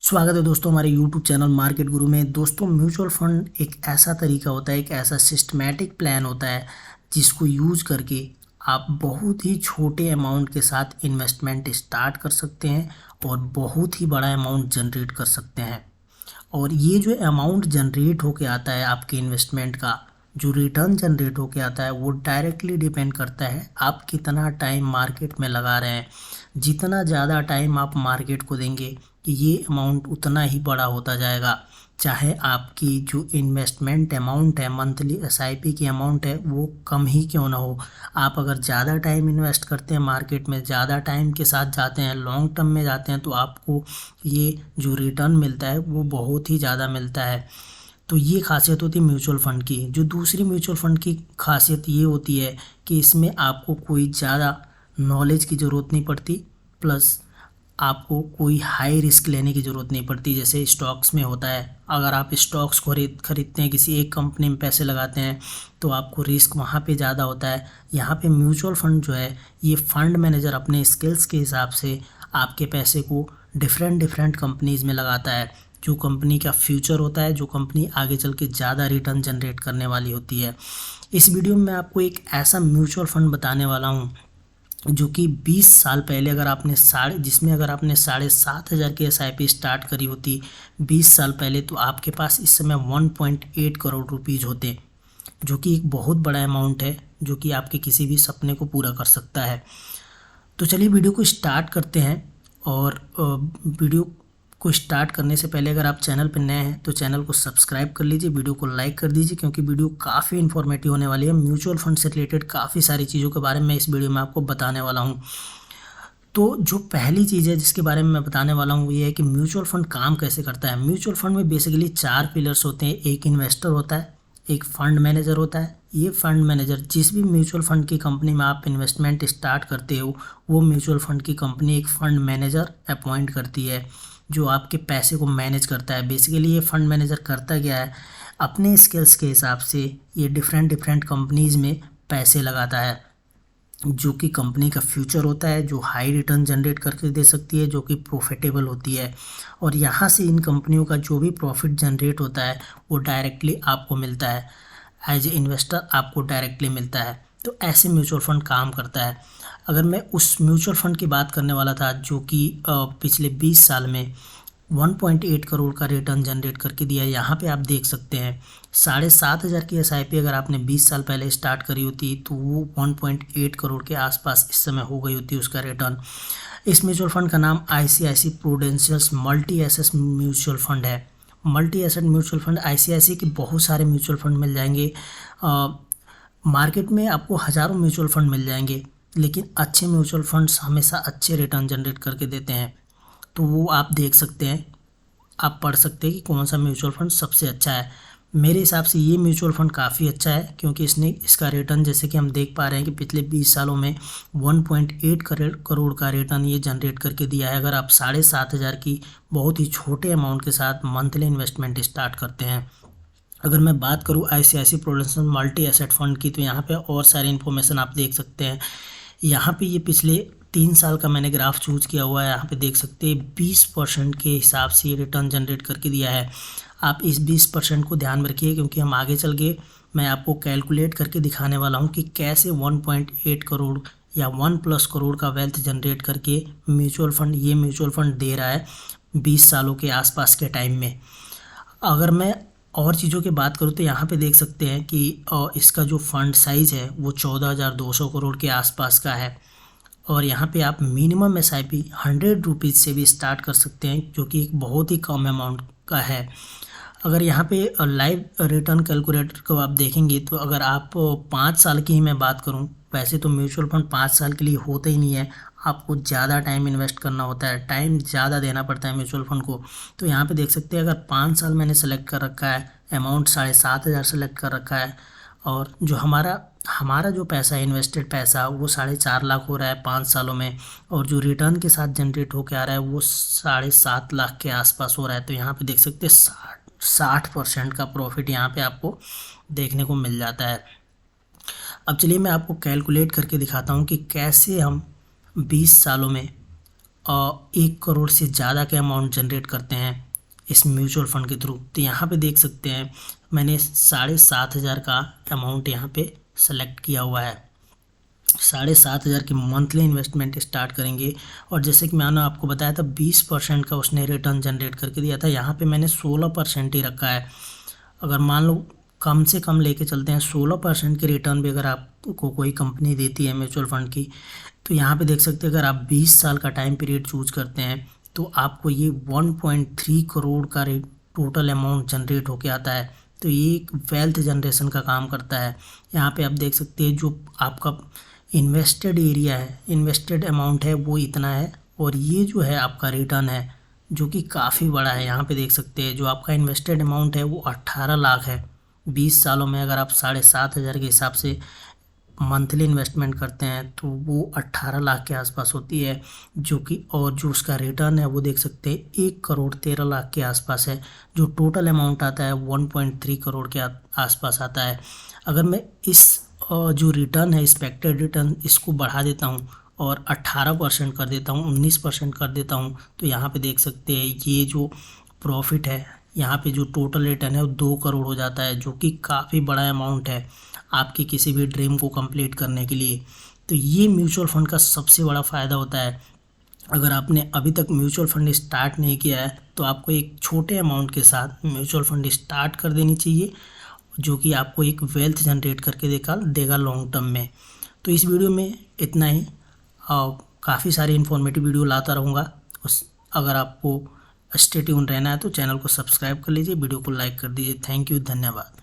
स्वागत है दोस्तों हमारे YouTube चैनल मार्केट गुरु में। दोस्तों म्यूचुअल फंड एक ऐसा तरीका होता है, एक ऐसा सिस्टमैटिक प्लान होता है जिसको यूज करके आप बहुत ही छोटे अमाउंट के साथ इन्वेस्टमेंट स्टार्ट कर सकते हैं और बहुत ही बड़ा अमाउंट जनरेट कर सकते हैं। और ये जो अमाउंट जनरेट होके आता है आपके इन्वेस्टमेंट का, जो रिटर्न जनरेट होके आता है, वो डायरेक्टली डिपेंड करता है आप कितना टाइम मार्केट में लगा रहे हैं। जितना ज़्यादा टाइम आप मार्केट को देंगे कि ये अमाउंट उतना ही बड़ा होता जाएगा। चाहे आपकी जो इन्वेस्टमेंट अमाउंट है, मंथली एसआईपी की अमाउंट है, वो कम ही क्यों ना हो। आप अगर ज़्यादा टाइम इन्वेस्ट करते हैं मार्केट में, ज़्यादा टाइम के साथ जाते हैं, लॉन्ग टर्म में जाते हैं, तो आपको ये जो रिटर्न मिलता है वो बहुत ही ज़्यादा मिलता है। तो ये खासियत होती है म्यूचुअल फ़ंड की। जो दूसरी म्यूचुअल फ़ंड की खासियत ये होती है कि इसमें आपको कोई ज़्यादा नॉलेज की ज़रूरत नहीं पड़ती, प्लस आपको कोई हाई रिस्क लेने की ज़रूरत नहीं पड़ती। जैसे स्टॉक्स में होता है, अगर आप स्टॉक्स खरीदते हैं, किसी एक कंपनी में पैसे लगाते हैं, तो आपको रिस्क वहाँ पे ज़्यादा होता है। यहाँ पे म्यूचुअल फ़ंड जो है, ये फ़ंड मैनेजर अपने स्किल्स के हिसाब से आपके पैसे को डिफरेंट कंपनीज़ में लगाता है। जो कंपनी का फ्यूचर होता है, जो कंपनी आगे चल के ज़्यादा रिटर्न जनरेट करने वाली होती है। इस वीडियो में मैं आपको एक ऐसा म्यूचुअल फ़ंड बताने वाला हूँ जो कि 20 साल पहले अगर आपने 7,500 की एसआईपी स्टार्ट करी होती 20 साल पहले, तो आपके पास इस समय 1.8 करोड़ रुपीज़ होते, जो कि एक बहुत बड़ा अमाउंट है, जो कि आपके किसी भी सपने को पूरा कर सकता है। तो चलिए वीडियो को स्टार्ट करते हैं। और वीडियो को स्टार्ट करने से पहले अगर आप चैनल पर नए हैं तो चैनल को सब्सक्राइब कर लीजिए, वीडियो को लाइक कर दीजिए, क्योंकि वीडियो काफ़ी इन्फॉर्मेटिव होने वाली है। म्यूचुअल फंड से रिलेटेड काफ़ी सारी चीज़ों के बारे में इस वीडियो में आपको बताने वाला हूँ। तो जो पहली चीज़ है जिसके बारे में मैं बताने वाला हूँ वो ये है कि म्यूचुअल फंड काम कैसे करता है। म्यूचुअल फंड में बेसिकली 4 पिलर्स होते हैं। एक इन्वेस्टर होता है, एक फंड मैनेजर होता है। ये फंड मैनेजर, जिस भी म्यूचुअल फंड की कंपनी में आप इन्वेस्टमेंट स्टार्ट करते हो, वो म्यूचुअल फंड की कंपनी एक फंड मैनेजर अपॉइंट करती है, जो आपके पैसे को मैनेज करता है। बेसिकली ये फंड मैनेजर करता क्या है, अपने स्किल्स के हिसाब से ये डिफरेंट कंपनीज़ में पैसे लगाता है, जो कि कंपनी का फ्यूचर होता है, जो हाई रिटर्न जनरेट करके दे सकती है, जो कि प्रॉफिटेबल होती है। और यहाँ से इन कंपनियों का जो भी प्रॉफिट जनरेट होता है वो डायरेक्टली आपको मिलता है, एज ए इन्वेस्टर आपको डायरेक्टली मिलता है। तो ऐसे म्यूचुअल फंड काम करता है। अगर मैं उस म्यूचुअल फंड की बात करने वाला था जो कि पिछले 20 साल में 1.8 करोड़ का रिटर्न जनरेट करके दिया है, यहाँ पे आप देख सकते हैं 7,500 की एसआईपी अगर आपने 20 साल पहले स्टार्ट करी होती तो वो 1.8 करोड़ के आसपास इस समय हो गई होती उसका रिटर्न। इस म्यूचुअल फंड का नाम ICICI Prudentials multi asset mutual fund है। Multi asset mutual fund, ICICI के बहुत सारे म्यूचुअल फंड मिल जाएंगे। मार्केट में आपको हज़ारों म्यूचुअल फंड मिल जाएंगे, लेकिन अच्छे म्यूचुअल फंड्स हमेशा अच्छे रिटर्न जनरेट करके देते हैं। तो वो आप देख सकते हैं, आप पढ़ सकते हैं कि कौन सा म्यूचुअल फंड सबसे अच्छा है। मेरे हिसाब से ये म्यूचुअल फंड काफ़ी अच्छा है, क्योंकि इसका रिटर्न, जैसे कि हम देख पा रहे हैं कि पिछले 20 सालों में 1.8 करोड़ का रिटर्न ये जनरेट करके दिया है। अगर आप 7,500 की बहुत ही छोटे अमाउंट के साथ मंथली इन्वेस्टमेंट स्टार्ट करते हैं। अगर मैं बात करूँ ICICI Prudential multi asset fund की, तो यहाँ पे और सारी इन्फॉर्मेशन आप देख सकते हैं। यहाँ पे ये पिछले 3 साल का मैंने ग्राफ चूज किया हुआ है। यहाँ पे देख सकते हैं 20% के हिसाब से ये रिटर्न जनरेट करके दिया है। आप इस 20% को ध्यान में रखिए, क्योंकि हम आगे चल के मैं आपको कैलकुलेट करके दिखाने वाला हूँ कि कैसे 1.8 करोड़ या 1+ करोड़ का वेल्थ जनरेट करके ये म्यूचुअल फंड दे रहा है 20 सालों के आसपास के टाइम में। अगर मैं और चीज़ों की बात करूँ तो यहाँ पे देख सकते हैं कि इसका जो फंड साइज़ है वो 14,200 करोड़ के आसपास का है। और यहाँ पे आप मिनिमम एसआईपी 100 रुपीज़ से भी स्टार्ट कर सकते हैं, जो कि एक बहुत ही कम अमाउंट का है। अगर यहाँ पे लाइव रिटर्न कैलकुलेटर को आप देखेंगे तो अगर आप 5 साल की ही मैं बात करूँ, वैसे तो म्यूचुअल फंड 5 साल के लिए होते ही नहीं है, आपको ज़्यादा टाइम इन्वेस्ट करना होता है, टाइम ज़्यादा देना पड़ता है म्यूचुअल फंड को। तो यहाँ पे देख सकते हैं अगर 5 साल मैंने सेलेक्ट कर रखा है, अमाउंट 7,500 सेलेक्ट कर रखा है, और जो हमारा जो पैसा है, इन्वेस्टेड पैसा, वो 4.5 लाख हो रहा है 5 सालों में, और जो रिटर्न के साथ जनरेट होकर आ रहा है वो 7.5 लाख के आसपास हो रहा है। तो यहाँ पे देख सकते हैं 60% का प्रॉफिट यहाँ पे आपको देखने को मिल जाता है। अब चलिए मैं आपको कैलकुलेट करके दिखाता हूँ कि कैसे हम 20 सालों में 1 करोड़ से ज़्यादा के अमाउंट जनरेट करते हैं इस म्यूचुअल फंड के थ्रू। तो यहाँ पे देख सकते हैं मैंने 7,500 का अमाउंट यहाँ पे सेलेक्ट किया हुआ है। 7,500 की मंथली इन्वेस्टमेंट स्टार्ट करेंगे और जैसे कि मैंने आपको बताया था 20% का उसने रिटर्न जनरेट करके दिया था। यहाँ पे मैंने 16% ही रखा है। अगर मान लो कम से कम लेके चलते हैं, 16% के रिटर्न भी अगर आपको कोई कंपनी देती है म्यूचुअल फंड की, तो यहाँ पे देख सकते हैं अगर आप 20 साल का टाइम पीरियड चूज करते हैं तो आपको ये 1.3 करोड़ का टोटल अमाउंट जनरेट होके आता है। तो ये एक वेल्थ जनरेशन का काम करता है। यहाँ पे आप देख सकते हैं जो आपका इन्वेस्टेड एरिया है, इन्वेस्टेड अमाउंट है वो इतना है, और ये जो है आपका रिटर्न है जो कि काफ़ी बड़ा है। यहाँ पे देख सकते हैं जो आपका इन्वेस्टेड अमाउंट है वो 18 लाख है। 20 सालों में अगर आप 7,500 के हिसाब से मंथली इन्वेस्टमेंट करते हैं तो वो 18 लाख के आसपास होती है, जो कि और जो उसका रिटर्न है वो देख सकते हैं 1 करोड़ 13 लाख के आसपास है। जो टोटल अमाउंट आता है 1.3 करोड़ के आसपास आता है। अगर मैं इस जो रिटर्न है एक्सपेक्टेड रिटर्न इसको बढ़ा देता हूँ और 18% कर देता हूँ, 19% कर देता हूँ, तो यहाँ पे देख सकते हैं ये जो प्रॉफिट है, यहाँ पे जो टोटल रिटर्न है वो 2 करोड़ हो जाता है, जो कि काफ़ी बड़ा अमाउंट है आपकी किसी भी ड्रीम को कंप्लीट करने के लिए। तो ये म्यूचुअल फंड का सबसे बड़ा फ़ायदा होता है। अगर आपने अभी तक म्यूचुअल फंड स्टार्ट नहीं किया है तो आपको एक छोटे अमाउंट के साथ म्यूचुअल फंड स्टार्ट कर देनी चाहिए, जो कि आपको एक वेल्थ जनरेट करके देगा लॉन्ग टर्म में। तो इस वीडियो में इतना ही। काफ़ी सारी इन्फॉर्मेटिव वीडियो लाता रहूँगा। अगर आपको स्टे ट्यून रहना है तो चैनल को सब्सक्राइब कर लीजिए, वीडियो को लाइक कर दीजिए। थैंक यू, धन्यवाद।